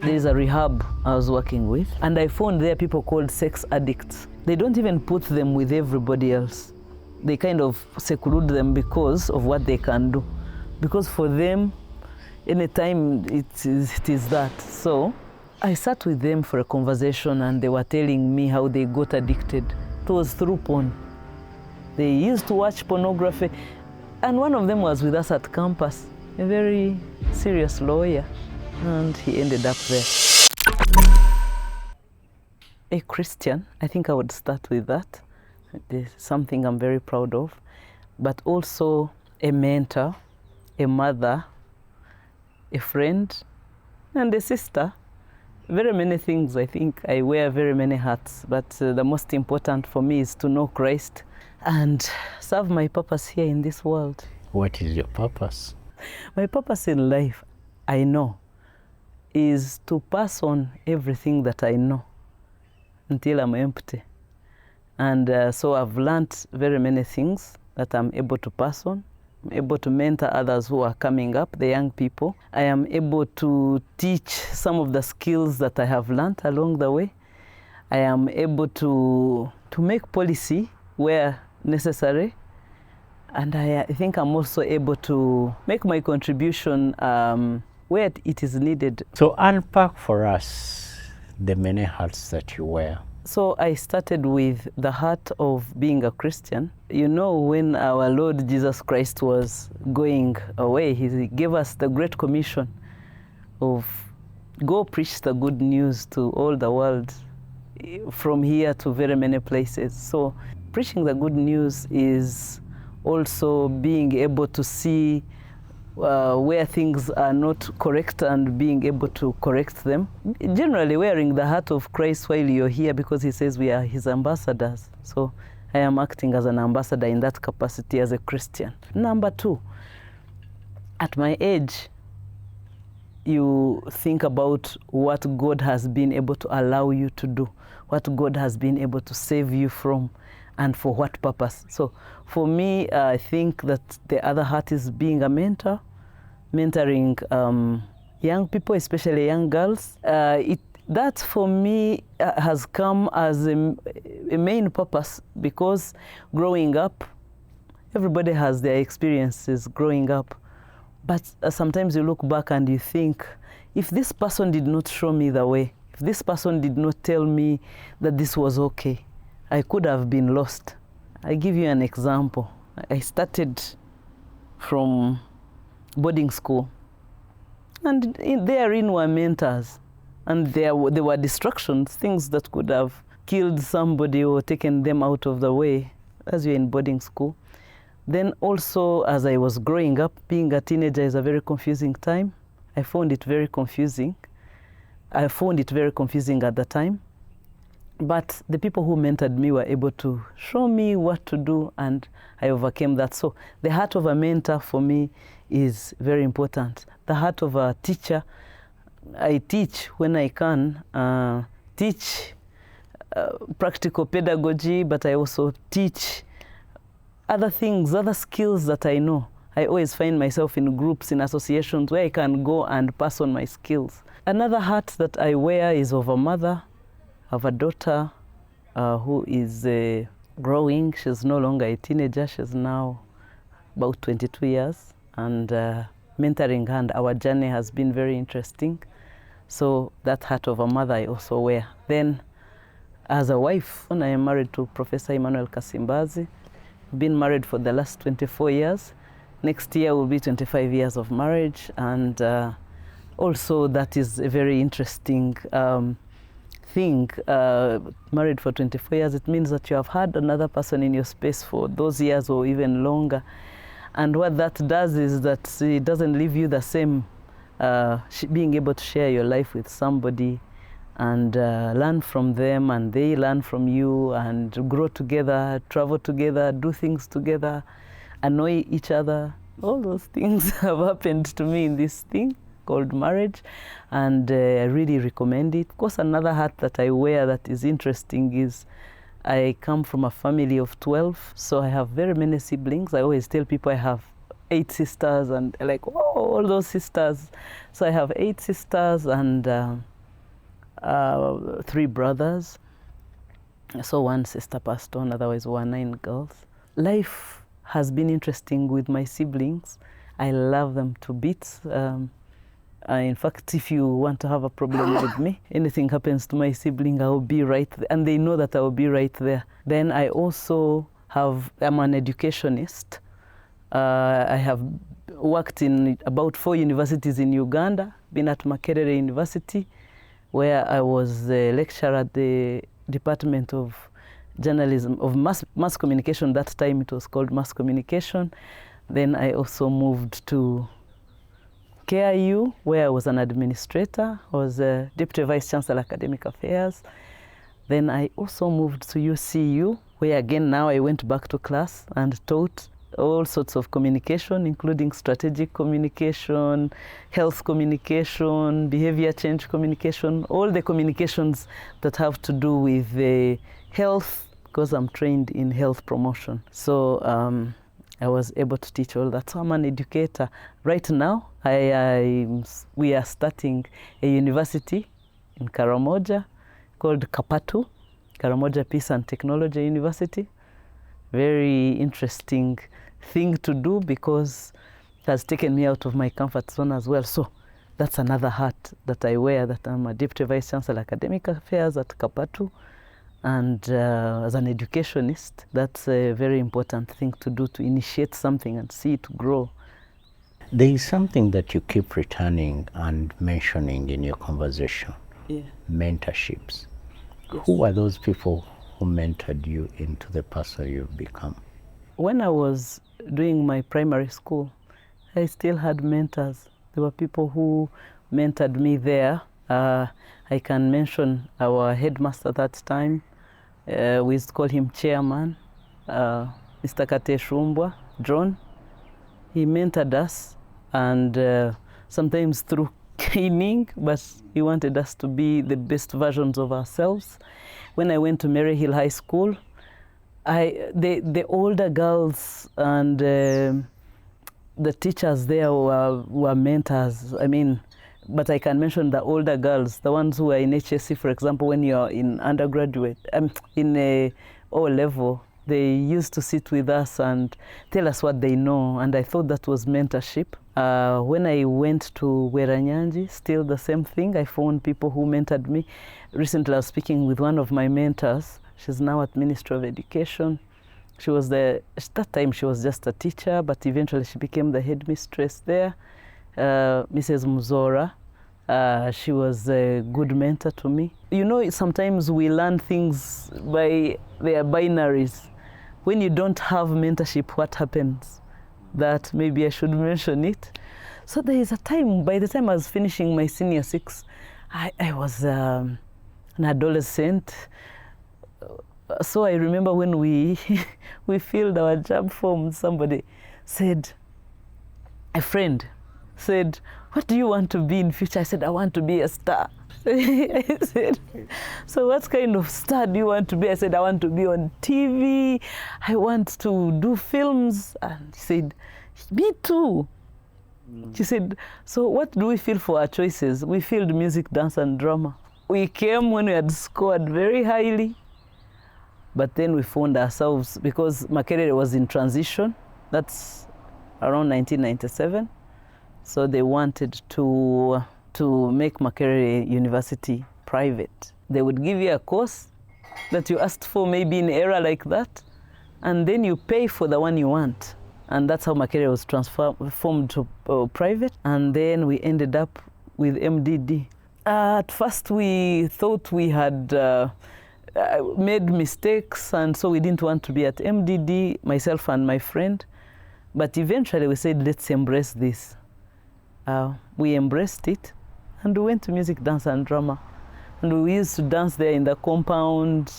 There is a rehab I was working with, and I found there people called sex addicts. They don't even put them with everybody else. They kind of seclude them because of what they can do. Because for them, anytime it is that. So I sat with them for a conversation, and they were telling me how they got addicted. It was through porn. They used to watch pornography, and one of them was with us at campus, a very serious lawyer, and he ended up there. A Christian, I think I would start with that. It's something I'm very proud of, but also a mentor, a mother, a friend, and a sister. Very many things. I think I wear very many hats, but the most important for me is to know Christ and serve my purpose here in this world. What is your purpose? My purpose in life, I know, is to pass on everything that I know until I'm empty. And so I've learned very many things that I'm able to pass on. I'm able to mentor others who are coming up, the young people. I am able to teach some of the skills that I have learned along the way. I am able to make policy where necessary. And I think I'm also able to make my contribution where it is needed. So unpack for us the many hats that you wear. So I started with the heart of being a Christian. You know, when our Lord Jesus Christ was going away, he gave us the Great Commission of go preach the good news to all the world, from here to very many places. So preaching the good news is also being able to see where things are not correct and being able to correct them. Generally wearing the heart of Christ while you're here, because he says we are his ambassadors. So I am acting as an ambassador in that capacity as a Christian. Number two, at my age, you think about what God has been able to allow you to do, what God has been able to save you from, and for what purpose. So for me, I think that the other heart is being a mentor, mentoring young people, especially young girls. That for me has come as a main purpose, because growing up, everybody has their experiences growing up. But sometimes you look back and you think, if this person did not show me the way, if this person did not tell me that this was okay, I could have been lost. I give you an example. I started from boarding school, and therein were mentors, and there were distractions, things that could have killed somebody or taken them out of the way as you're in boarding school. Then also, as I was growing up, being a teenager is a very confusing time. I found it very confusing. I found it very confusing at the time. But the people who mentored me were able to show me what to do, and I overcame that. So the heart of a mentor for me is very important. The heart of a teacher, I teach when I can, teach practical pedagogy, but I also teach other things, other skills that I know. I always find myself in groups, in associations where I can go and pass on my skills. Another hat that I wear is of a mother. I have a daughter who is growing. She's no longer a teenager. She's now about 22 years. And mentoring her, and our journey has been very interesting. So that heart of a mother I also wear. Then as a wife, I am married to Professor Emmanuel Kasimbazi. Been married for the last 24 years. Next year will be 25 years of marriage. And also that is a very interesting thing. Married for 24 years, it means that you have had another person in your space for those years or even longer. And what that does is that it doesn't leave you the same, being able to share your life with somebody and learn from them, and they learn from you, and grow together, travel together, do things together, annoy each other. All those things have happened to me in this thing called marriage, and I really recommend it. Of course, another hat that I wear that is interesting is I come from a family of 12, so I have very many siblings. I always tell people I have 8 sisters, and like, oh, all those sisters. So I have 8 sisters, and 3 brothers. So one sister passed on, otherwise we were 9 girls. Life has been interesting with my siblings. I love them to bits. In fact, if you want to have a problem with me, anything happens to my sibling, I'll be right there. And they know that I'll be right there. Then I also I'm an educationist. I have worked in about 4 universities in Uganda, been at Makerere University, where I was a lecturer at the Department of Journalism, of Mass Communication. That time it was called Mass Communication. Then I also moved to KIU, where I was an administrator. I was a Deputy Vice Chancellor Academic Affairs. Then I also moved to UCU, where again now I went back to class and taught all sorts of communication, including strategic communication, health communication, behavior change communication, all the communications that have to do with health, because I'm trained in health promotion. So I was able to teach all that. So I'm an educator. Right now, we are starting a university in Karamoja called Kapatu, Karamoja Peace and Technology University. Very interesting thing to do because it has taken me out of my comfort zone as well. So that's another hat that I wear, that I'm a Deputy Vice Chancellor Academic Affairs at Kapatu. And as an educationist, that's a very important thing to do, to initiate something and see it grow. There is something that you keep returning and mentioning in your conversation. Yeah. Mentorships. Yes. Who are those people who mentored you into the person you've become? When I was doing my primary school, I still had mentors. There were people who mentored me there. I can mention our headmaster at that time. We used to call him Chairman, Mr. Kateshumbwa, John. He mentored us, and sometimes through caning, but he wanted us to be the best versions of ourselves. When I went to Mary Hill High School, the older girls and the teachers there were mentors. I mean, but I can mention the older girls, the ones who are in HSC, for example, when you're in undergraduate, in a O level, they used to sit with us and tell us what they know, and I thought that was mentorship. When I went to Weranyanji, still the same thing. I found people who mentored me. Recently, I was speaking with one of my mentors. She's now at Ministry of Education. She was at that time she was just a teacher, but eventually she became the headmistress there. Mrs. Muzora. She was a good mentor to me. You know, sometimes we learn things by their binaries. When you don't have mentorship, what happens? That maybe I should mention it. So there is a time, by the time I was finishing my senior 6, I was an adolescent. So I remember when we filled our job form, somebody said, a friend said, "What do you want to be in future?" I said, "I want to be a star." I said, "So what kind of star do you want to be?" I said, "I want to be on TV. I want to do films." And she said, "Me too." She said, "So what do we feel for our choices?" We filled music, dance, and drama. We came when we had scored very highly. But then we found ourselves, because Makerere was in transition, that's around 1997. So they wanted to make Makerere University private. They would give you a course that you asked for, maybe in an era like that, and then you pay for the one you want. And that's how Makerere was transformed to private. And then we ended up with MDD. At first we thought we had made mistakes, and so we didn't want to be at MDD, myself and my friend. But eventually we said, let's embrace this. We embraced it, and we went to music, dance, and drama. And we used to dance there in the compound,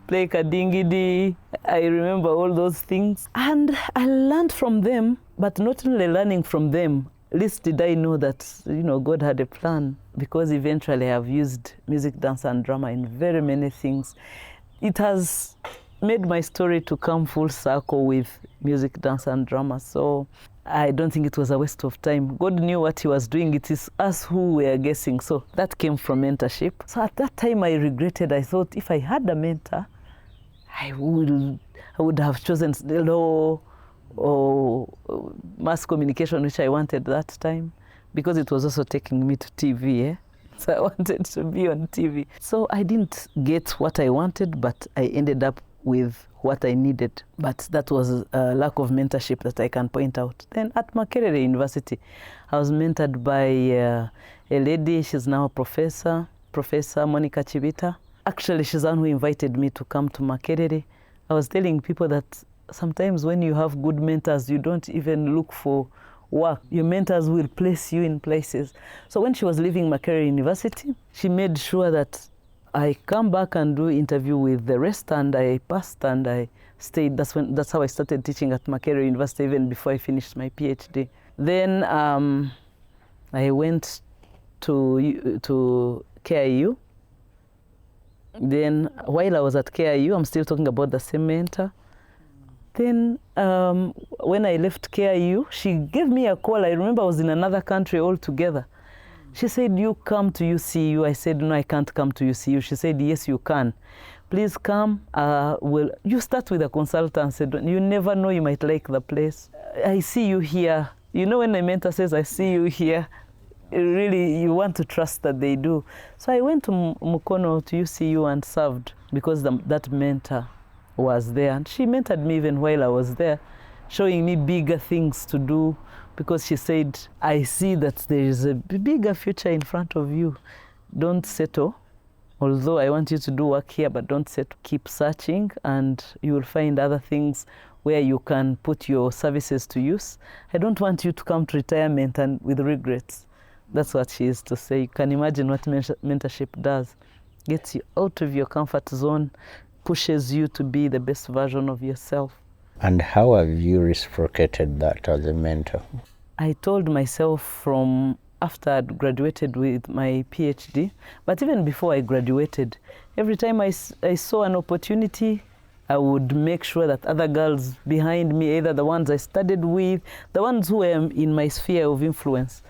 play kadingidi. I remember all those things. And I learned from them, but not only learning from them, least did I know that, you know, God had a plan, because eventually I've used music, dance, and drama in very many things. It has made my story to come full circle with music, dance, and drama. So I don't think it was a waste of time. God knew what he was doing. It is us who were guessing. So that came from mentorship. So at that time I regretted. I thought if I had a mentor, I would have chosen law or mass communication, which I wanted that time, because it was also taking me to TV. So I wanted to be on TV. So I didn't get what I wanted, but I ended up with what I needed. But that was a lack of mentorship that I can point out. Then at Makerere University, I was mentored by a lady. She's now a professor, Professor Monica Chibita. Actually, she's the one who invited me to come to Makerere. I was telling people that sometimes when you have good mentors, you don't even look for work. Your mentors will place you in places. So when she was leaving Makerere University, she made sure that I come back and do interview with the rest, and I passed and I stayed. That's how I started teaching at Makerere University, even before I finished my PhD. Then I went to KIU. Then while I was at KIU, I'm still talking about the same mentor. Then when I left KIU, she gave me a call. I remember I was in another country altogether. She said, you come to UCU. I said, no, I can't come to UCU. She said, yes, you can. Please come. You start with a consultant. I said, you never know, you might like the place. I see you here. You know, when a mentor says, I see you here, really, you want to trust that they do. So I went to Mukono, to UCU, and served because that mentor was there. And she mentored me even while I was there, showing me bigger things to do, because she said, I see that there is a bigger future in front of you. Don't settle. Although I want you to do work here, but don't settle. Keep searching, and you will find other things where you can put your services to use. I don't want you to come to retirement and with regrets. That's what she is to say. You can imagine what mentorship does. Gets you out of your comfort zone, pushes you to be the best version of yourself. And how have you reciprocated that as a mentor? I told myself from after I'd graduated with my PhD, but even before I graduated, every time I saw an opportunity, I would make sure that other girls behind me, either the ones I studied with, the ones who were in my sphere of influence,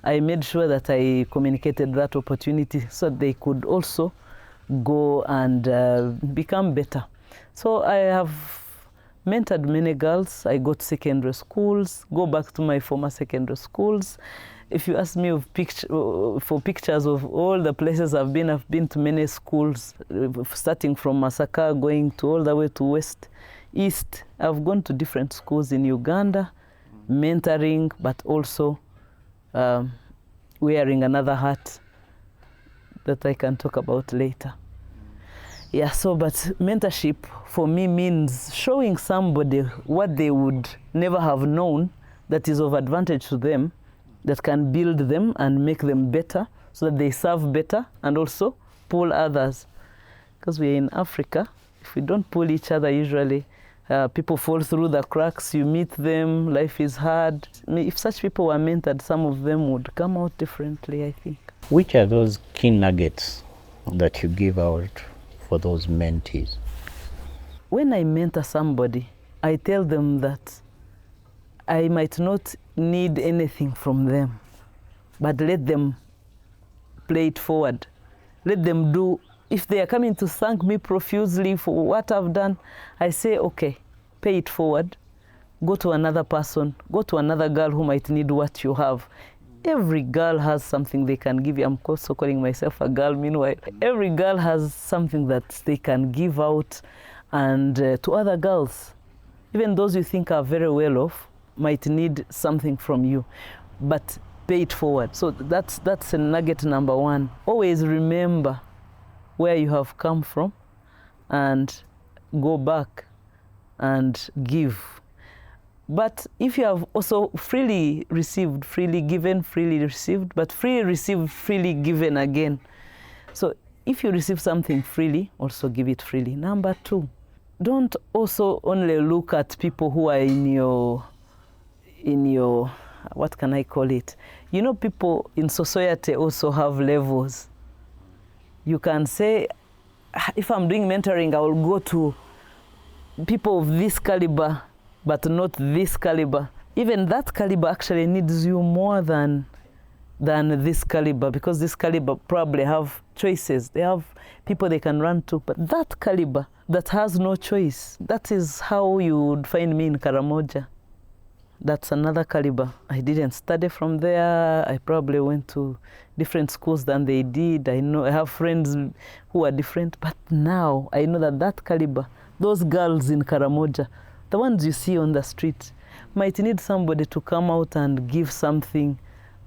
I made sure that I communicated that opportunity so they could also go and become better. So I have mentored many girls. I go to secondary schools, go back to my former secondary schools. If you ask me for pictures of all the places I've been to many schools, starting from Masaka, going to all the way to West, East. I've gone to different schools in Uganda, mentoring, but also wearing another hat that I can talk about later. Yeah, so but mentorship for me means showing somebody what they would never have known that is of advantage to them, that can build them and make them better so that they serve better and also pull others. Because we're in Africa, if we don't pull each other, usually people fall through the cracks, you meet them, life is hard. If such people were mentored, some of them would come out differently, I think. Which are those key nuggets that you give out for those mentees? When I mentor somebody, I tell them that I might not need anything from them, but let them play it forward. Let them do. If they are coming to thank me profusely for what I've done, I say, okay, pay it forward. Go to another person, go to another girl who might need what you have. Every girl has something they can give you. I'm also calling myself a girl, meanwhile. Every girl has something that they can give out and to other girls. Even those you think are very well off might need something from you, but pay it forward. So that's a nugget number one. Always remember where you have come from and go back and give. But if you have also freely received, freely given, freely received, but freely received, freely given again. So if you receive something freely, also give it freely. Number two, don't also only look at people who are in your, what can I call it? You know, people in society also have levels. You can say, if I'm doing mentoring, I will go to people of this caliber, but not this caliber. even that caliber actually needs you more than this caliber, because this caliber probably have choices. They have people they can run to, but that caliber that has no choice, that is how you would find me in Karamoja. That's another caliber. I didn't study from there. I probably went to different schools than they did. I know I have friends who are different, but now I know that caliber, those girls in Karamoja, the ones you see on the street, might need somebody to come out and give something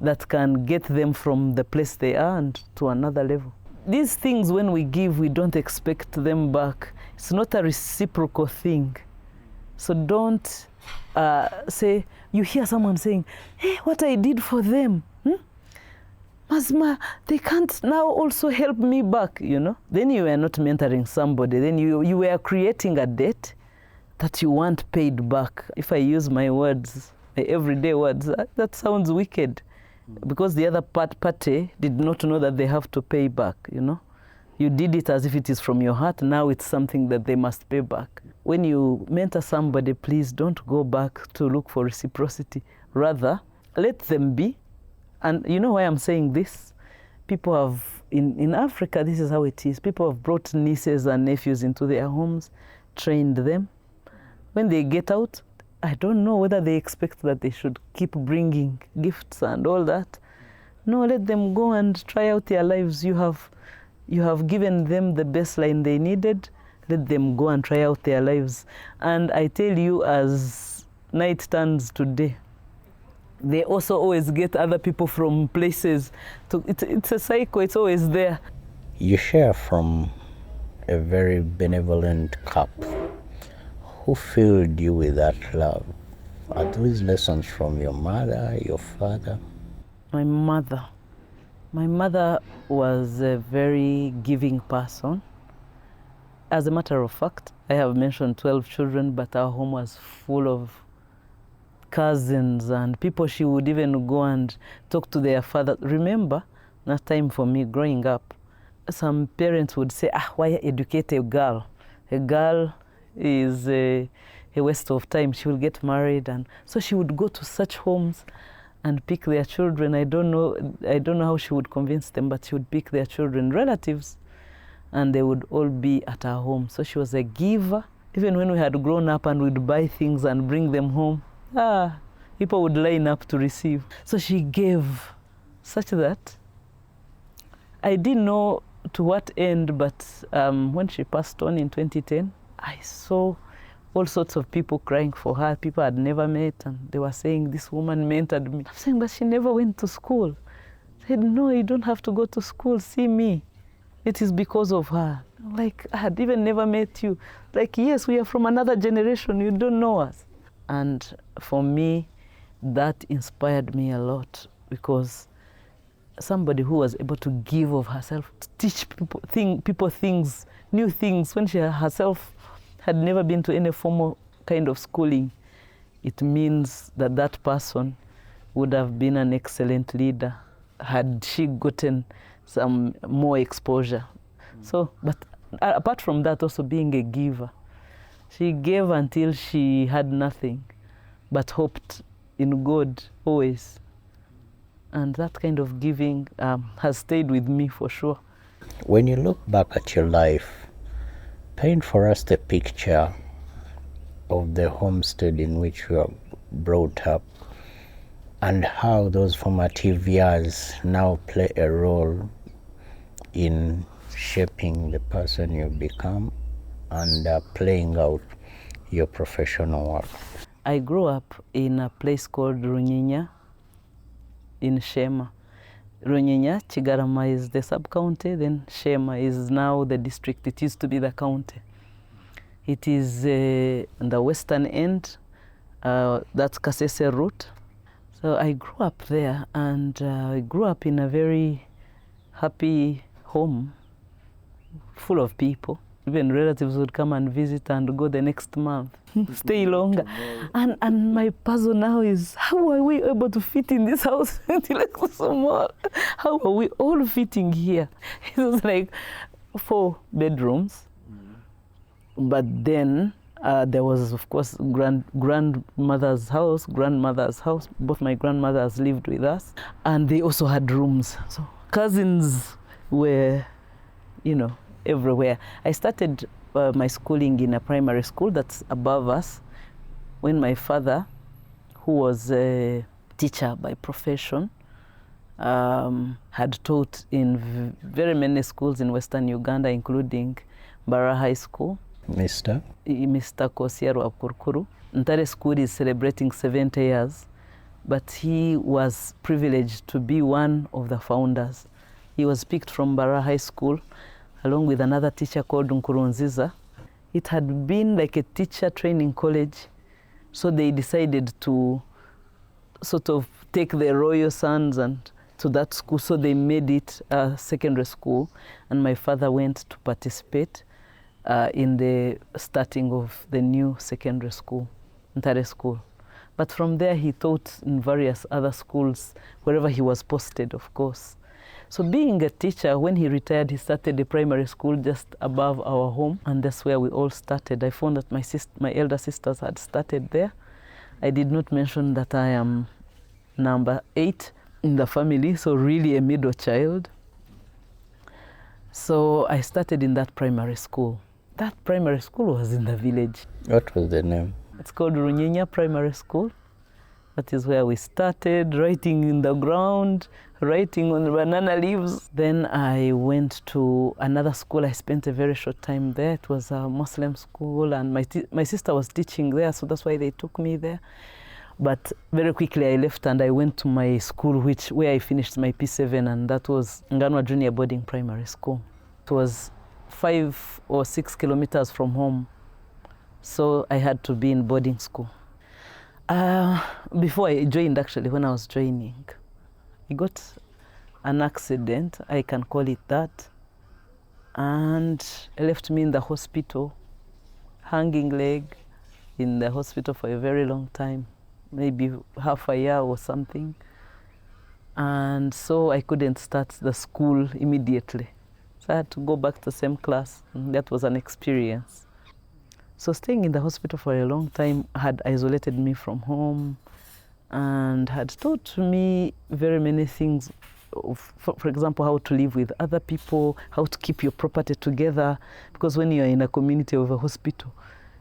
that can get them from the place they are and to another level. These things, when we give, we don't expect them back. It's not a reciprocal thing. So don't say, you hear someone saying, hey, what I did for them, Masma, they can't now also help me back, you know? Then you are not mentoring somebody. Then you were creating a debt that you want paid back. If I use my words, my everyday words, that sounds wicked. Because the other party did not know that they have to pay back, you know? You did it as if it is from your heart. Now it's something that they must pay back. When you mentor somebody, please don't go back to look for reciprocity. Rather, let them be. And you know why I'm saying this? People have, in Africa, this is how it is. People have brought nieces and nephews into their homes, trained them. When they get out, I don't know whether they expect that they should keep bringing gifts and all that. No, let them go and try out their lives. You have given them the baseline they needed. Let them go and try out their lives. And I tell you, as night turns to day, they also always get other people from places. It's a cycle, it's always there. You share from a very benevolent cup. Who filled you with that love? Are those lessons from your mother, your father? My mother. My mother was a very giving person. As a matter of fact, I have mentioned 12 children, but our home was full of cousins and people. She would even go and talk to their father. Remember, that time for me growing up, some parents would say, why educate a girl? A girl is a waste of time. She will get married. And so she would go to such homes and pick their children. I don't know how she would convince them, but she would pick their children, relatives, and they would all be at her home. So she was a giver. Even when we had grown up and we'd buy things and bring them home, people would line up to receive. So she gave such that I didn't know to what end, but when she passed on in 2010, I saw all sorts of people crying for her, people I'd never met, and they were saying, this woman mentored me. I'm saying, but she never went to school. I said, no, you don't have to go to school, see me. It is because of her. Like, I had even never met you. Like, yes, we are from another generation, you don't know us. And for me, that inspired me a lot, because somebody who was able to give of herself, to teach people things, new things, when she herself had never been to any formal kind of schooling, it means that that person would have been an excellent leader had she gotten some more exposure. So, but apart from that, also being a giver. She gave until she had nothing, but hoped in God always. And that kind of giving has stayed with me for sure. When you look back at your life, paint for us the picture of the homestead in which you are brought up and how those formative years now play a role in shaping the person you become and playing out your professional work. I grew up in a place called Runyinya in Shema. Runyinya, Chigarama is the sub-county, then Shema is now the district. It used to be the county. It is on the western end, that's Kasese route. So I grew up there, and I grew up in a very happy home, full of people. Even relatives would come and visit and go the next month, stay longer. And my puzzle now is, how are we able to fit in this house? Like so small. How are we all fitting here? It was like 4 bedrooms. But then There was, of course, grandmother's house. Both my grandmothers lived with us, and they also had rooms. So cousins were, everywhere. I started my schooling in a primary school that's above us when my father, who was a teacher by profession, had taught in very many schools in Western Uganda, including Bara High School. Mr. Kosiero Akurkuru. Ntare School is celebrating 70 years, but he was privileged to be one of the founders. He was picked from Bara High School along with another teacher called Nkurunziza. It had been like a teacher training college, so they decided to sort of take the royal sons and to that school, so they made it a secondary school, and my father went to participate in the starting of the new secondary school, Ntare School. But from there he taught in various other schools, wherever he was posted, of course. So being a teacher, when he retired, he started a primary school just above our home, and that's where we all started. I found that my elder sisters had started there. I did not mention that I am number 8 in the family, so really a middle child. So I started in that primary school. That primary school was in the village. What was the name? It's called Runyinya Primary School. That is where we started, writing in the ground, writing on banana leaves. Then I went to another school. I spent a very short time there. It was a Muslim school, and my sister was teaching there, so that's why they took me there. But very quickly I left and I went to my school, where I finished my P7, and that was Nganwa Junior Boarding Primary School. It was 5 or 6 kilometers from home, so I had to be in boarding school. Before I joined, actually, when I was joining, I got an accident, I can call it that, and it left me in the hospital, hanging leg in the hospital for a very long time, maybe half a year or something. And so I couldn't start the school immediately. So I had to go back to the same class, and that was an experience. So staying in the hospital for a long time had isolated me from home and had taught me very many things, for example, how to live with other people, how to keep your property together, because when you're in a community of a hospital,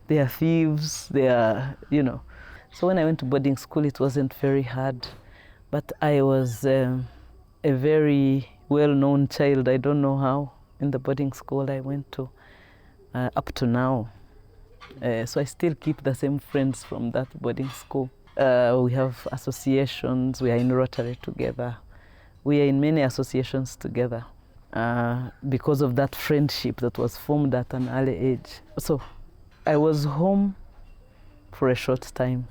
there are thieves, So when I went to boarding school, it wasn't very hard, but I was a very well-known child. I don't know how, in the boarding school I went to, up to now. So I still keep the same friends from that boarding school. We have associations, we are in Rotary together. We are in many associations together because of that friendship that was formed at an early age. So I was home for a short time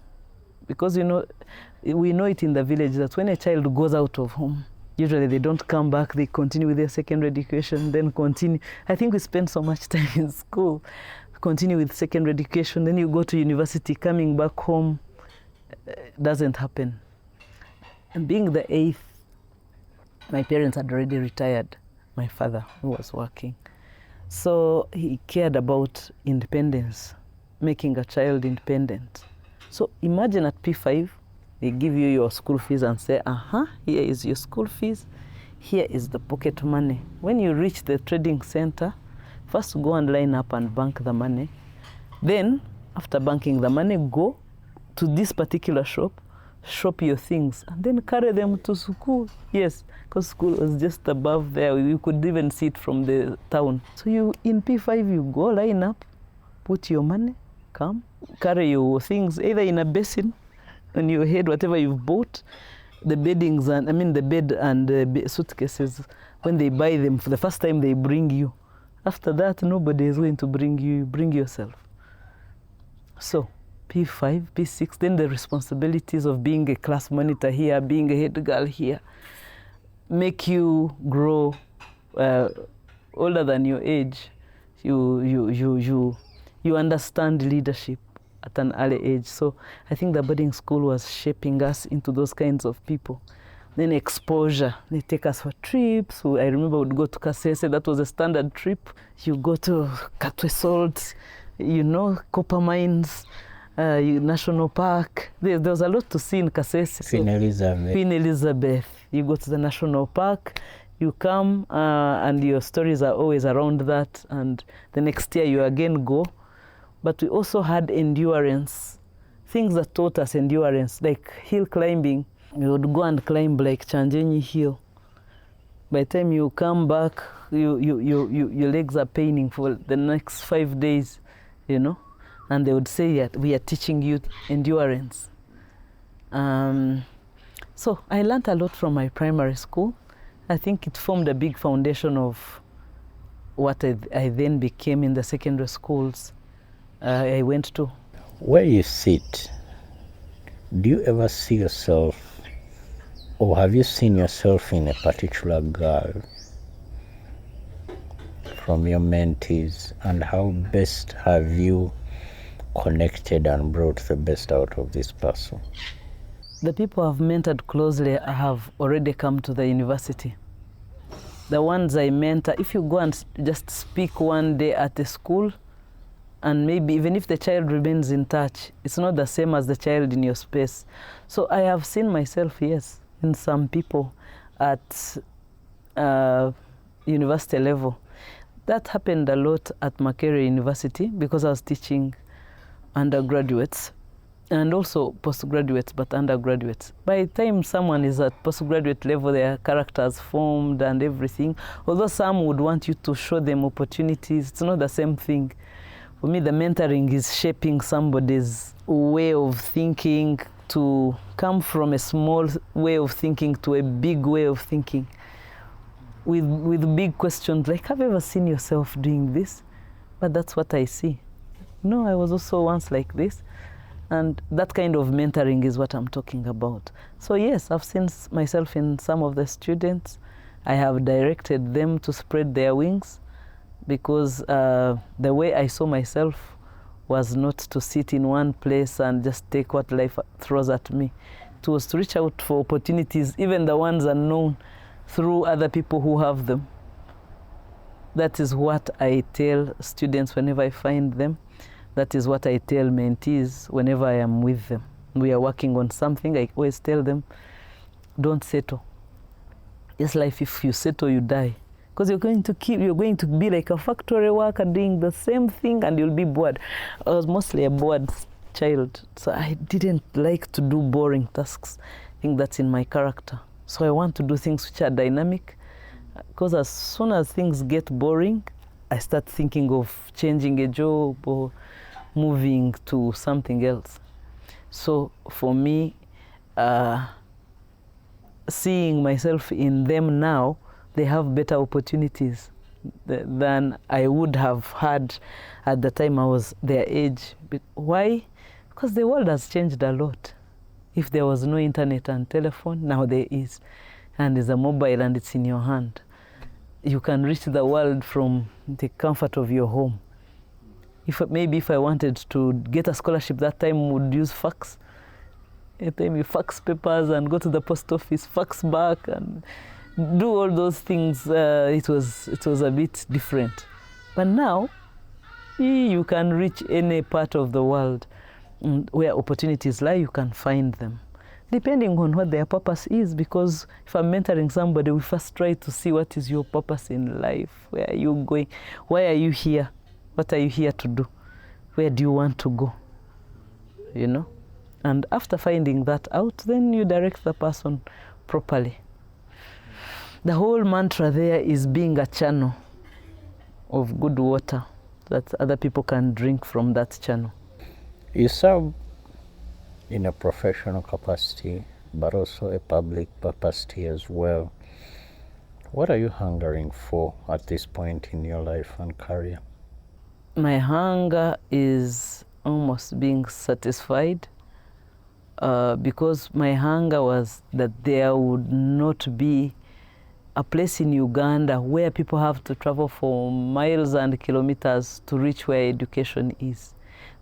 because, we know it in the village that when a child goes out of home, usually they don't come back, they continue with their secondary education, then continue. I think we spend so much time in school, continue with secondary education, then you go to university, coming back home doesn't happen. And being the 8th, my parents had already retired, my father, who was working. So he cared about independence, making a child independent. So imagine at P5, they give you your school fees and say, here is your school fees, here is the pocket money. When you reach the trading center, first go and line up and bank the money. Then, after banking the money, go to this particular shop, shop your things, and then carry them to school. Yes, because school was just above there. You could even see it from the town. So in P5, you go line up, put your money, come, carry your things either in a basin on your head, whatever you've bought, the beddings, the bed and the suitcases. When they buy them, for the first time they bring you. After that, nobody is going to bring you, you bring yourself. So, P5, P6, then the responsibilities of being a class monitor here, being a head girl here, make you grow older than your age. You understand leadership at an early age. So I think the boarding school was shaping us into those kinds of people. Then exposure, they take us for trips. I remember we would go to Kasese, that was a standard trip. You go to Katwe Salt, you know, copper mines, national park. There was a lot to see in Kasese. Queen Elizabeth. Queen Elizabeth. You go to the national park, you come, and your stories are always around that, and the next year you again go. But we also had endurance, things that taught us endurance, like hill climbing. We would go and climb like Chanjenyi Hill. By the time you come back, your legs are paining for the next 5 days, you know. And they would say that we are teaching you endurance. So I learned a lot from my primary school. I think it formed a big foundation of what I then became in the secondary schools I went to. Where you sit, do you ever see yourself, or have you seen yourself in a particular girl from your mentees, and how best have you connected and brought the best out of this person? The people I've mentored closely have already come to the university. The ones I mentor, if you go and just speak one day at the school, and maybe even if the child remains in touch, it's not the same as the child in your space. So I have seen myself, yes, in some people at university level. That happened a lot at Makerere University because I was teaching undergraduates and also postgraduates, but undergraduates. By the time someone is at postgraduate level, their characters formed and everything. Although some would want you to show them opportunities, it's not the same thing. For me, the mentoring is shaping somebody's way of thinking to come from a small way of thinking to a big way of thinking with big questions like, have you ever seen yourself doing this? But that's what I see. No, I was also once like this. And that kind of mentoring is what I'm talking about. So yes, I've seen myself in some of the students. I have directed them to spread their wings because the way I saw myself was not to sit in one place and just take what life throws at me. It was to reach out for opportunities, even the ones unknown, through other people who have them. That is what I tell students whenever I find them. That is what I tell mentees whenever I am with them. We are working on something, I always tell them, don't settle. It's life, if you settle, you die. Because you're going to be like a factory worker doing the same thing and you'll be bored. I was mostly a bored child, so I didn't like to do boring tasks. I think that's in my character. So I want to do things which are dynamic, because as soon as things get boring, I start thinking of changing a job or moving to something else. So for me, seeing myself in them now, they have better opportunities than I would have had at the time I was their age. Why? Because the world has changed a lot. If there was no internet and telephone, now there is. And there's a mobile and it's in your hand. You can reach the world from the comfort of your home. Maybe if I wanted to get a scholarship that time, would use fax. At the time you fax papers and go to the post office, fax back and do all those things. It was a bit different. But now, you can reach any part of the world where opportunities lie, you can find them. Depending on what their purpose is, because if I'm mentoring somebody, we first try to see what is your purpose in life. Where are you going? Why are you here? What are you here to do? Where do you want to go? You know? And after finding that out, then you direct the person properly. The whole mantra there is being a channel of good water that other people can drink from that channel. You serve in a professional capacity, but also a public capacity as well. What are you hungering for at this point in your life and career? My hunger is almost being satisfied because my hunger was that there would not be a place in Uganda where people have to travel for miles and kilometers to reach where education is.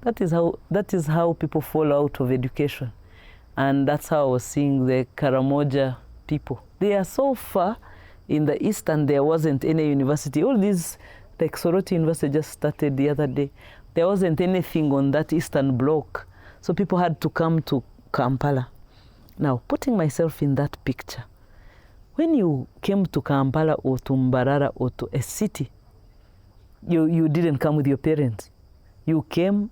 That is how people fall out of education. And that's how I was seeing the Karamoja people. They are so far in the east and there wasn't any university. All these, like Soroti University just started the other day, There wasn't anything on that Eastern Bloc. So people had to come to Kampala. Now, putting myself in that picture, when you came to Kampala or to Mbarara or to a city, you didn't come with your parents. You came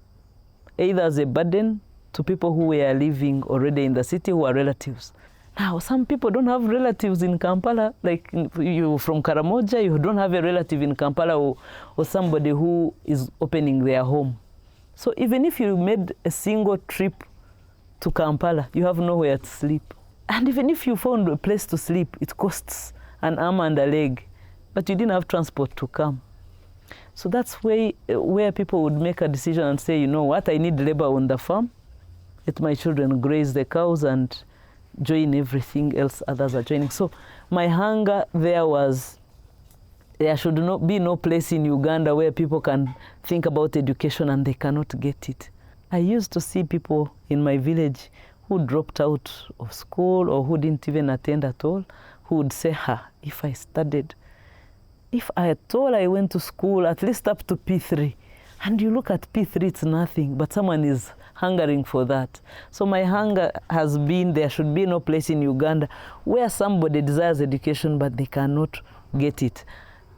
either as a burden to people who were living already in the city who are relatives. Now, some people don't have relatives in Kampala, like you from Karamoja, you don't have a relative in Kampala or somebody who is opening their home. So even if you made a single trip to Kampala, you have nowhere to sleep. And even if you found a place to sleep, it costs an arm and a leg, but you didn't have transport to come. So that's where people would make a decision and say, you know what, I need labor on the farm. Let my children graze the cows and join everything else others are joining. So my hunger there was, there should be no place in Uganda where people can think about education and they cannot get it. I used to see people in my village who dropped out of school or who didn't even attend at all, who would say, if I studied, if at all I went to school, at least up to P3, and you look at P3, it's nothing, but someone is hungering for that. So my hunger has been, there should be no place in Uganda where somebody desires education but they cannot get it.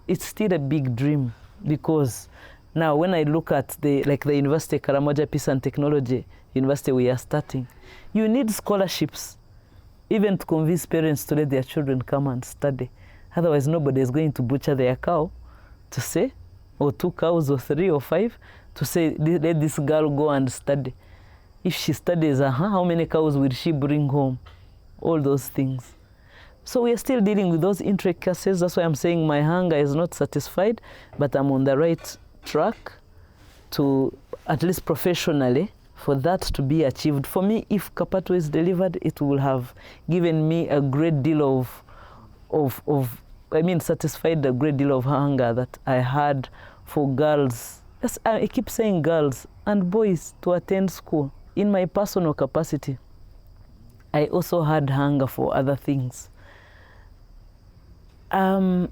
It's still a big dream, because now when I look at the University Karamoja Peace and Technology University we are starting, you need scholarships even to convince parents to let their children come and study. Otherwise nobody is going to butcher their cow to say, or 2 cows or 3 or 5, to say, let this girl go and study. If she studies, how many cows will she bring home? All those things. So we are still dealing with those intricacies. That's why I'm saying my hunger is not satisfied, but I'm on the right track to, at least professionally, for that to be achieved. For me, if Kapato is delivered, it will have given me a great deal satisfied a great deal of hunger that I had for girls. Yes, I keep saying girls and boys to attend school. In my personal capacity, I also had hunger for other things. I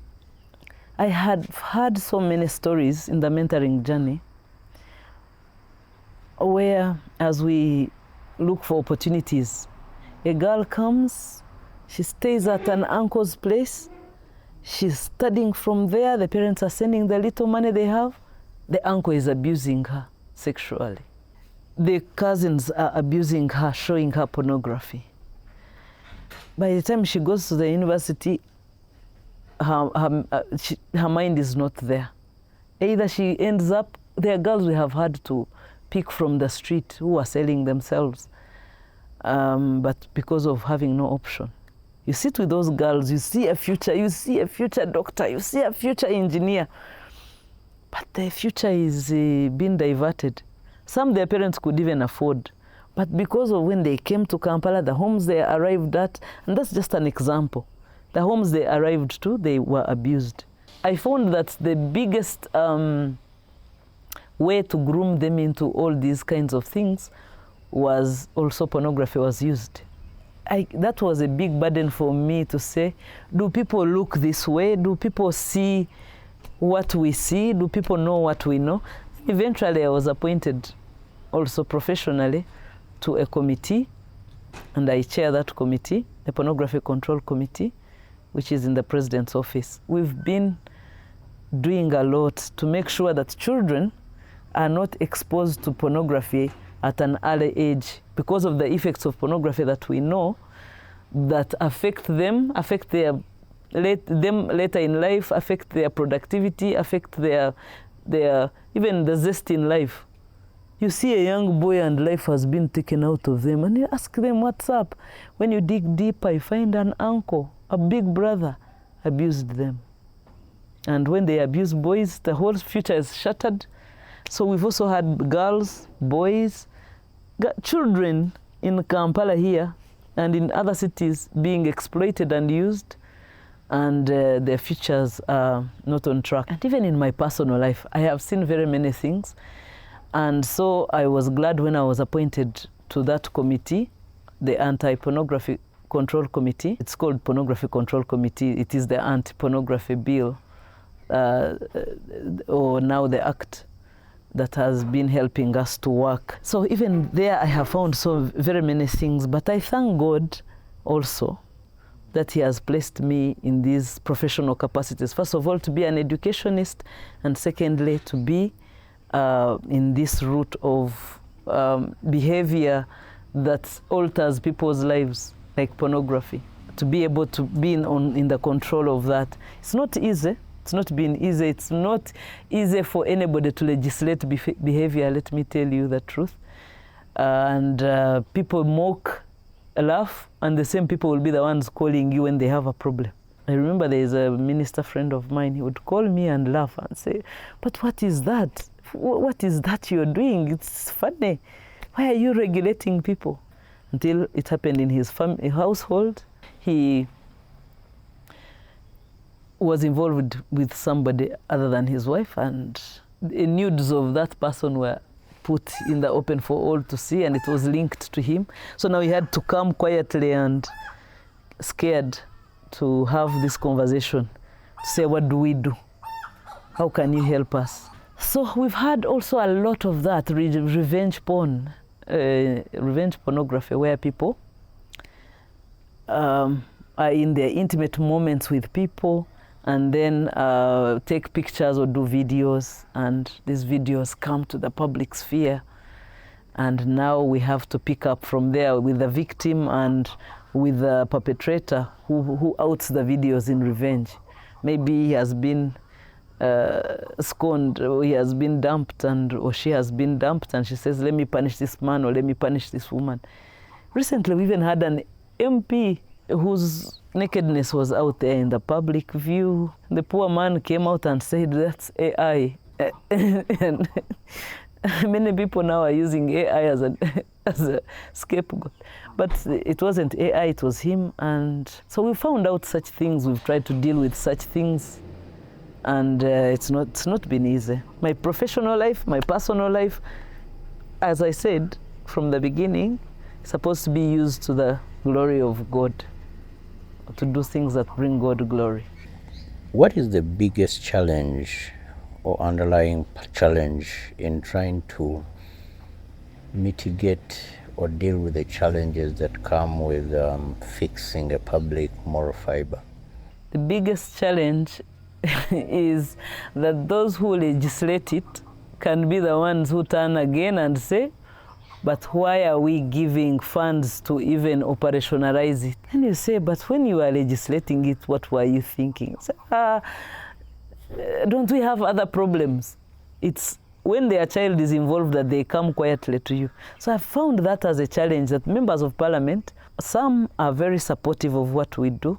had heard so many stories in the mentoring journey where, as we look for opportunities, a girl comes, she stays at an uncle's place, she's studying from there, the parents are sending the little money they have, the uncle is abusing her sexually. The cousins are abusing her, showing her pornography. By the time she goes to the university, her mind is not there. Either she ends up, there are girls we have had to pick from the street who are selling themselves, but because of having no option. You sit with those girls, you see a future doctor, you see a future engineer, but their future is being diverted. Some their parents could even afford, but because of when they came to Kampala, the homes they arrived at, and that's just an example, the homes they arrived to, they were abused. I found that the biggest way to groom them into all these kinds of things was also pornography was used. That was a big burden for me to say, do people look this way? Do people see what we see? Do people know what we know? Eventually, I was appointed also professionally to a committee, and I chair that committee, the Pornography Control Committee, which is in the President's office. We've been doing a lot to make sure that children are not exposed to pornography at an early age because of the effects of pornography that we know that affect them, affect them later in life, affect their productivity, affect their even the zest in life. You see a young boy and life has been taken out of them, and you ask them, what's up? When you dig deeper, you find an uncle, a big brother, abused them. And when they abuse boys, the whole future is shattered. So we've also had girls, boys, children in Kampala here and in other cities being exploited and used, and their futures are not on track. And even in my personal life, I have seen very many things. And so I was glad when I was appointed to that committee, the Anti-Pornography Control Committee. It's called Pornography Control Committee. It is the Anti-Pornography Bill, or now the Act, that has been helping us to work. So even there I have found so very many things, but I thank God also that He has placed me in these professional capacities. First of all, to be an educationist, and secondly, to be in this route of behavior that alters people's lives, like pornography. To be able to be in the control of that. It's not easy. It's not been easy. It's not easy for anybody to legislate behavior, let me tell you the truth. And people mock, laugh, and the same people will be the ones calling you when they have a problem. I remember there is a minister friend of mine, he would call me and laugh and say, but what is that? What is that you're doing? It's funny. Why are you regulating people? Until it happened in his household. He was involved with somebody other than his wife, and the nudes of that person were put in the open for all to see, and it was linked to him. So now he had to come quietly and scared to have this conversation, to say, what do we do? How can you help us? So we've had also a lot of that, revenge porn, revenge pornography, where people are in their intimate moments with people, and then take pictures or do videos, and these videos come to the public sphere. And now we have to pick up from there with the victim and with the perpetrator who outs the videos in revenge. Maybe he has been scorned, or he has been dumped, or she has been dumped, and she says, let me punish this man, or let me punish this woman. Recently, we even had an MP whose nakedness was out there in the public view. The poor man came out and said, that's AI. And many people now are using AI as a scapegoat. But it wasn't AI, it was him. And so we found out such things. We've tried to deal with such things. And it's not been easy. My professional life, my personal life, as I said from the beginning, is supposed to be used to the glory of God, to do things that bring God glory. What is the biggest challenge or underlying challenge in trying to mitigate or deal with the challenges that come with fixing a public moral fiber? The biggest challenge is that those who legislate it can be the ones who turn again and say, but why are we giving funds to even operationalize it? And you say, but when you are legislating it, what were you thinking? So, don't we have other problems? It's when their child is involved that they come quietly to you. So I found that as a challenge, that members of parliament, some are very supportive of what we do,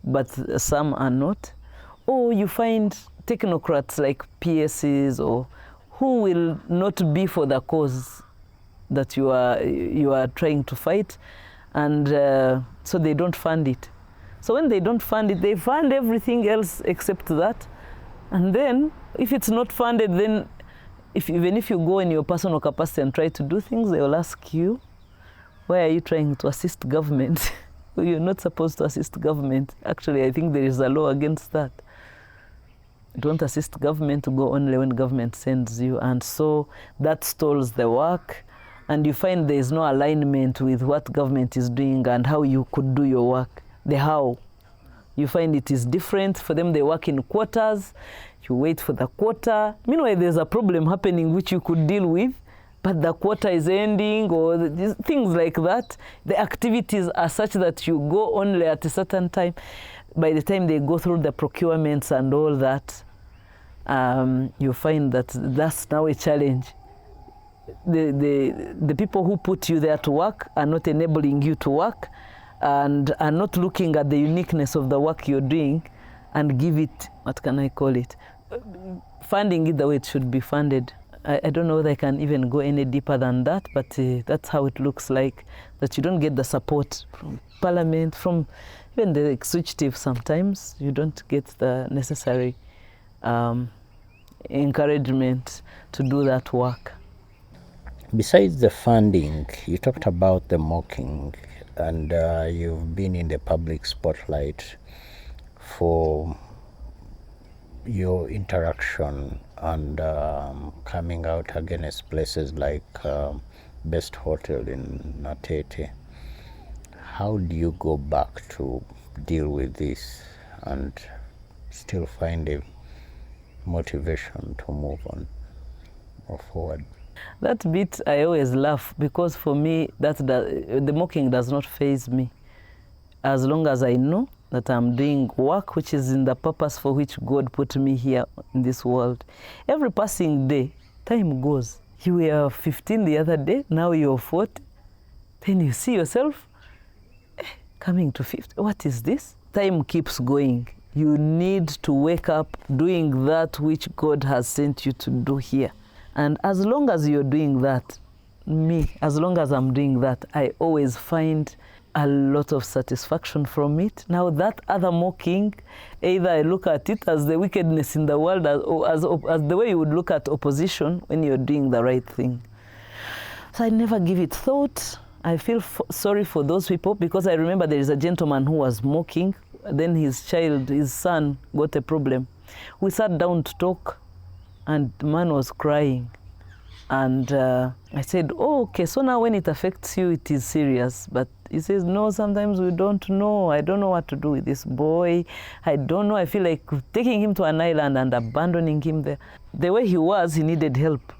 but some are not. Or you find technocrats like PSs, or who will not be for the cause that you are trying to fight, and so they don't fund it. So when they don't fund it, they fund everything else except that. And then if it's not funded, then even if you go in your personal capacity and try to do things, they will ask you, why are you trying to assist government? You're not supposed to assist government. Actually, I think there is a law against that. Don't assist government, to go only when government sends you. And so that stalls the work. And you find there is no alignment with what government is doing and how you could do your work. The how. You find it is different. For them, they work in quarters. You wait for the quarter. Meanwhile, there's a problem happening which you could deal with, but the quarter is ending, or things like that. The activities are such that you go only at a certain time. By the time they go through the procurements and all that, you find that that's now a challenge. The people who put you there to work are not enabling you to work, and are not looking at the uniqueness of the work you're doing and give it, what can I call it, funding it the way it should be funded. I don't know whether I can even go any deeper than that, but that's how it looks like, that you don't get the support from parliament, from even the executive. Sometimes you don't get the necessary encouragement to do that work. Besides the funding, you talked about the mocking, and you've been in the public spotlight for your interaction and coming out against places like Best Hotel in Natete. How do you go back to deal with this and still find a motivation to move on or forward? That bit I always laugh, because for me the mocking does not faze me, as long as I know that I'm doing work which is in the purpose for which God put me here in this world. Every passing day, time goes. You were 15 the other day, now you're 40. Then you see yourself coming to 50. What is this? Time keeps going. You need to wake up doing that which God has sent you to do here. And as long as you're doing that, as long as I'm doing that, I always find a lot of satisfaction from it. Now that other mocking, either I look at it as the wickedness in the world, as the way you would look at opposition when you're doing the right thing. So I never give it thought. I feel sorry for those people, because I remember there is a gentleman who was mocking, then his son got a problem. We sat down to talk, and the man was crying. And I said, oh, okay, so now when it affects you, it is serious. But he says, no, sometimes we don't know. I don't know what to do with this boy. I don't know. I feel like taking him to an island and abandoning him there. The way he was, he needed help.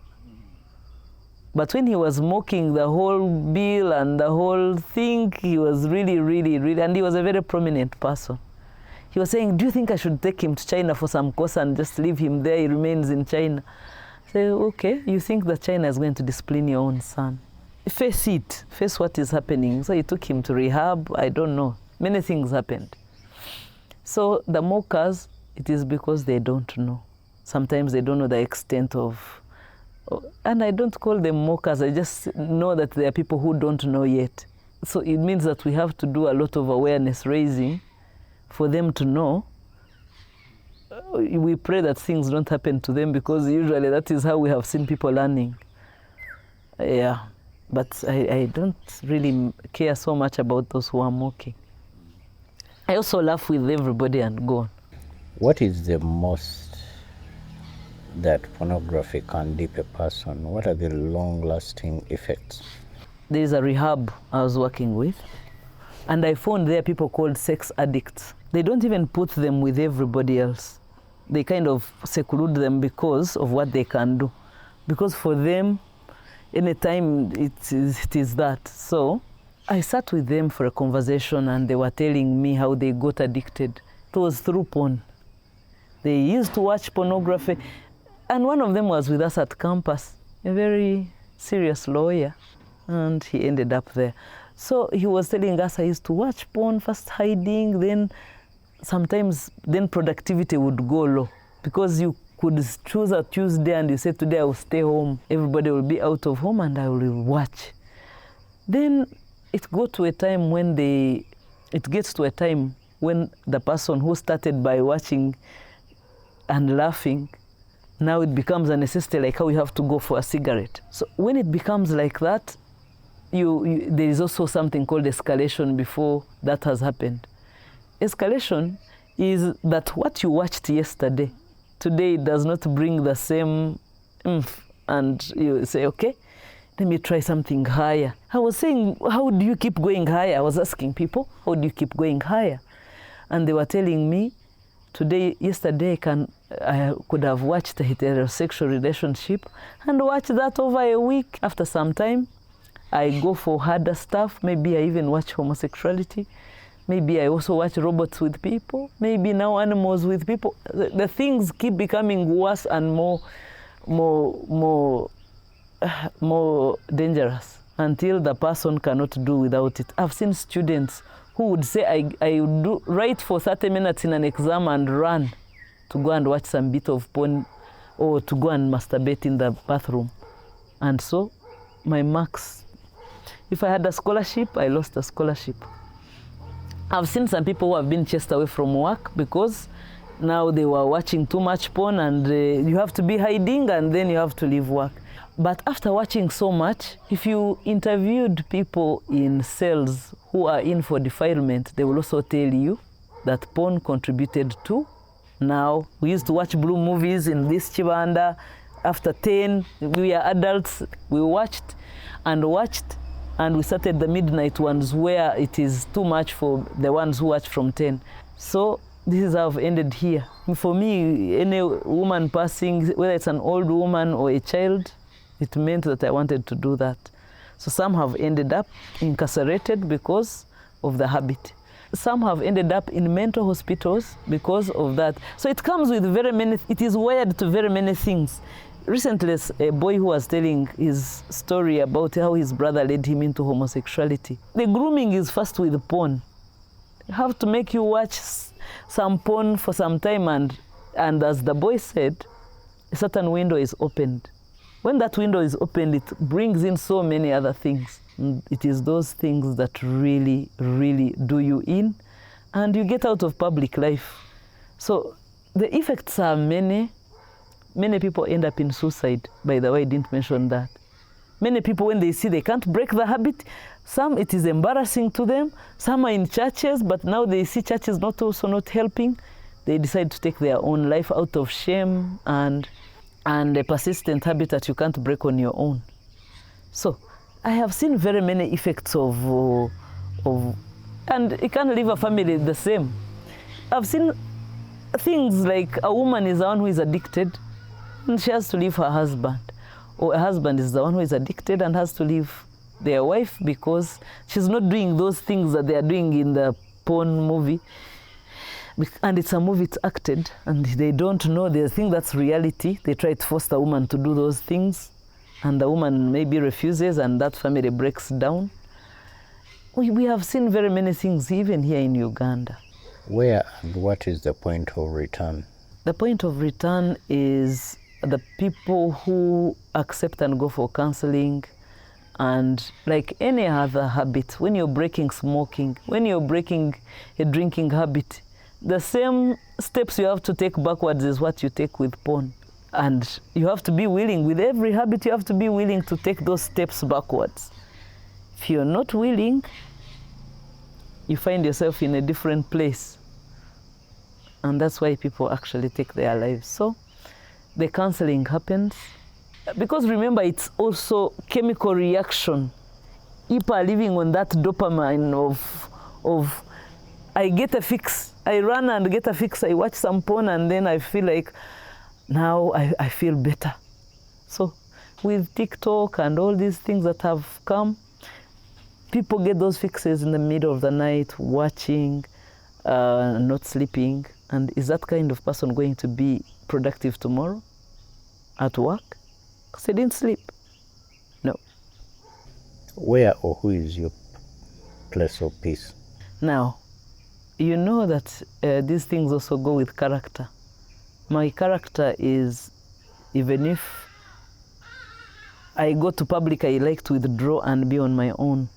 But when he was mocking the whole bill and the whole thing, he was really, and he was a very prominent person. He was saying, do you think I should take him to China for some course and just leave him there? He remains in China. I say, okay, you think that China is going to discipline your own son? Face it, face what is happening. So he took him to rehab, I don't know. Many things happened. So the mockers, it is because they don't know. Sometimes they don't know the extent of, and I don't call them mockers, I just know that there are people who don't know yet. So it means that we have to do a lot of awareness raising for them to know. We pray that things don't happen to them, because usually that is how we have seen people learning. Yeah, but I don't really care so much about those who are mocking. I also laugh with everybody and go on. What is the most that pornography can dip a person? What are the long-lasting effects? There is a rehab I was working with, and I found there people called sex addicts. They don't even put them with everybody else. They kind of seclude them because of what they can do. Because for them, anytime it is that. So I sat with them for a conversation, and they were telling me how they got addicted. It was through porn. They used to watch pornography. And one of them was with us at campus, a very serious lawyer, and he ended up there. So he was telling us, I used to watch porn, first hiding, then sometimes then productivity would go low, because you could choose a Tuesday and you say, today I will stay home. Everybody will be out of home and I will watch. Then it gets to a time when the person who started by watching and laughing, now it becomes a necessity, like how you have to go for a cigarette. So when it becomes like that, there is also something called escalation before that has happened. Escalation is that what you watched yesterday, today it does not bring the same oomph, and you say, okay, let me try something higher. I was saying, how do you keep going higher? I was asking people, how do you keep going higher? And they were telling me, yesterday I could have watched a heterosexual relationship and watch that over a week. After some time, I go for harder stuff. Maybe I even watch homosexuality. Maybe I also watch robots with people. Maybe now animals with people. The things keep becoming worse and more dangerous until the person cannot do without it. I've seen students who would say, I would write for 30 minutes in an exam and run to go and watch some bit of porn, or to go and masturbate in the bathroom. And so my marks, if I had a scholarship, I lost a scholarship. I've seen some people who have been chased away from work because now they were watching too much porn, and you have to be hiding, and then you have to leave work. But after watching so much, if you interviewed people in cells who are in for defilement, they will also tell you that porn contributed to Now, we used to watch blue movies in this Chibanda. After 10, we are adults, we watched, and we started the midnight ones where it is too much for the ones who watch from 10. So this is how I've ended here. For me, any woman passing, whether it's an old woman or a child, it meant that I wanted to do that. So some have ended up incarcerated because of the habit. Some have ended up in mental hospitals because of that. So it comes with very many, it is wired to very many things. Recently, a boy who was telling his story about how his brother led him into homosexuality. The grooming is first with porn. You have to make you watch some porn for some time, and as the boy said, a certain window is opened. When that window is opened, it brings in so many other things. It is those things that really, really do you in, and you get out of public life. So the effects are many. Many people end up in suicide, by the way, I didn't mention that. Many people, when they see they can't break the habit, some it is embarrassing to them, some are in churches, but now they see churches not helping, they decide to take their own life out of shame and a persistent habit that you can't break on your own. So I have seen very many effects of and you can't leave a family the same. I've seen things like a woman is the one who is addicted, and she has to leave her husband. Or a husband is the one who is addicted and has to leave their wife because she's not doing those things that they are doing in the porn movie. And it's a movie, it's acted, and they don't know, they think that's reality. They try to force the woman to do those things, and the woman maybe refuses, and that family breaks down. We have seen very many things, even here in Uganda. Where and what is the point of return? The point of return is the people who accept and go for counseling, and like any other habit, when you're breaking smoking, when you're breaking a drinking habit, the same steps you have to take backwards is what you take with porn. And you have to be willing, with every habit, you have to be willing to take those steps backwards. If you're not willing, you find yourself in a different place. And that's why people actually take their lives. So the counseling happens. Because remember, it's also chemical reaction. People are living on that dopamine of I get a fix. I run and get a fix. I watch some porn and then I feel like now I feel better. So with TikTok and all these things that have come, people get those fixes in the middle of the night, watching, not sleeping. And is that kind of person going to be productive tomorrow at work? Because they didn't sleep. No. Where or who is your place of peace? Now, you know that these things also go with character. My character is, even if I go to public, I like to withdraw and be on my own.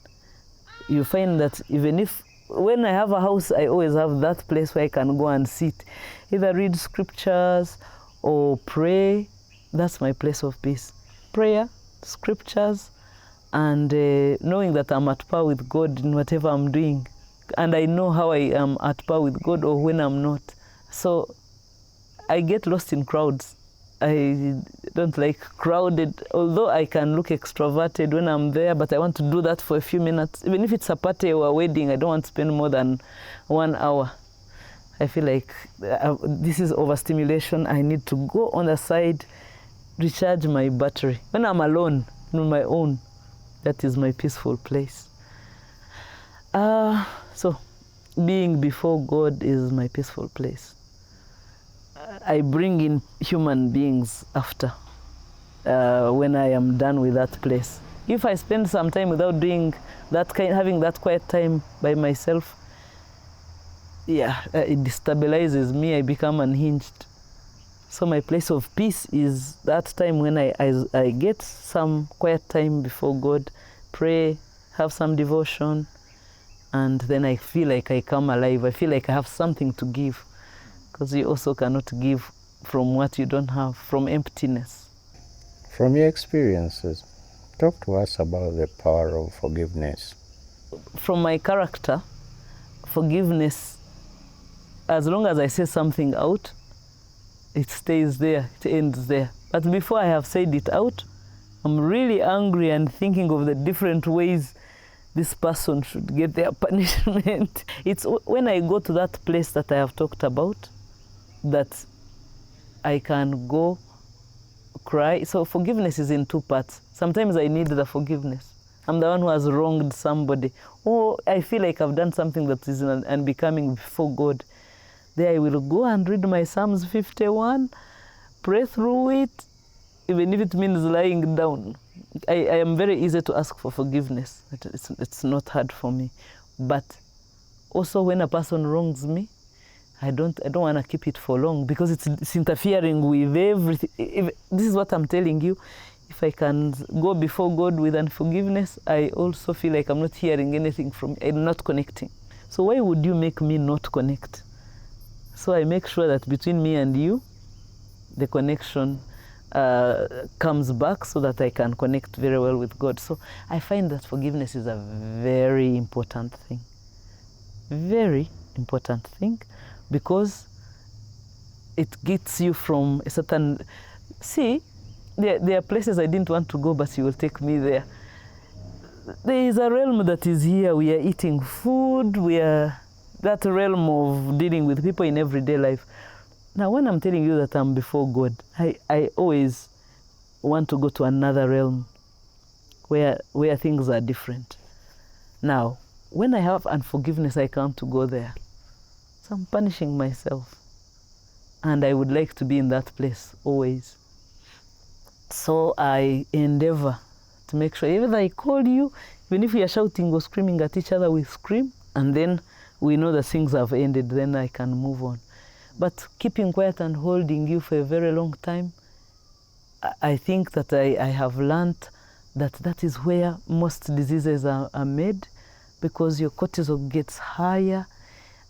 You find that even if, when I have a house, I always have that place where I can go and sit, either read scriptures or pray. That's my place of peace. Prayer, scriptures, and knowing that I'm at par with God in whatever I'm doing. And I know how I am at par with God or when I'm not. So I get lost in crowds. I don't like crowded, although I can look extroverted when I'm there, but I want to do that for a few minutes. Even if it's a party or a wedding, I don't want to spend more than 1 hour. I feel like this is overstimulation. I need to go on the side, recharge my battery. When I'm alone, on my own, that is my peaceful place. So being before God is my peaceful place. I bring in human beings after, when I am done with that place. If I spend some time without doing that having that quiet time by myself, yeah, it destabilizes me. I become unhinged. So my place of peace is that time when I get some quiet time before God, pray, have some devotion, and then I feel like I come alive. I feel like I have something to give. Because you also cannot give from what you don't have, from emptiness. From your experiences, talk to us about the power of forgiveness. From my character, forgiveness, as long as I say something out, it stays there, it ends there. But before I have said it out, I'm really angry and thinking of the different ways this person should get their punishment. It's when I go to that place that I have talked about that I can go cry. So forgiveness is in two parts. Sometimes I need the forgiveness. I'm the one who has wronged somebody. Or I feel like I've done something that is unbecoming before God. There I will go and read my Psalms 51, pray through it, even if it means lying down. I am very easy to ask for forgiveness. It's not hard for me. But also when a person wrongs me, I don't want to keep it for long because it's interfering with everything. This is what I'm telling you. If I can go before God with unforgiveness, I also feel like I'm not hearing anything from, I'm not connecting. So why would you make me not connect? So I make sure that between me and you, the connection comes back so that I can connect very well with God. So I find that forgiveness is a very important thing. Very important thing, because it gets you from a certain... See, there are places I didn't want to go, but you will take me there. There is a realm that is here. We are eating food. We are that realm of dealing with people in everyday life. Now, when I'm telling you that I'm before God, I always want to go to another realm where things are different. Now, when I have unforgiveness, I can't go there. So I'm punishing myself. And I would like to be in that place always. So I endeavor to make sure, even if I call you, even if we are shouting or screaming at each other, we scream, and then we know that things have ended, then I can move on. But keeping quiet and holding you for a very long time, I think that I have learned that is where most diseases are made, because your cortisol gets higher,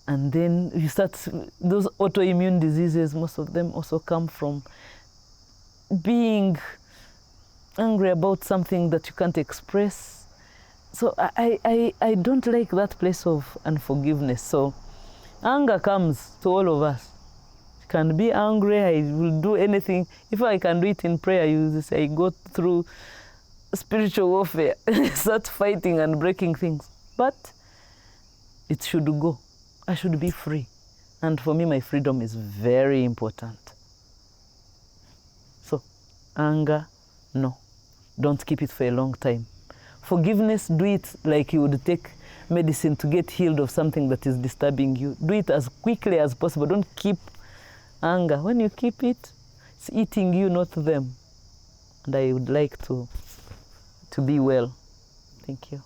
and then you start, those autoimmune diseases, most of them also come from being angry about something that you can't express. So I don't like that place of unforgiveness. So anger comes to all of us. You can be angry, I will do anything. If I can do it in prayer, you say, I go through spiritual warfare, start fighting and breaking things. But it should go. I should be free. And for me, my freedom is very important. So, anger, no. Don't keep it for a long time. Forgiveness, do it like you would take medicine to get healed of something that is disturbing you. Do it as quickly as possible. Don't keep anger. When you keep it, it's eating you, not them. And I would like to be well. Thank you.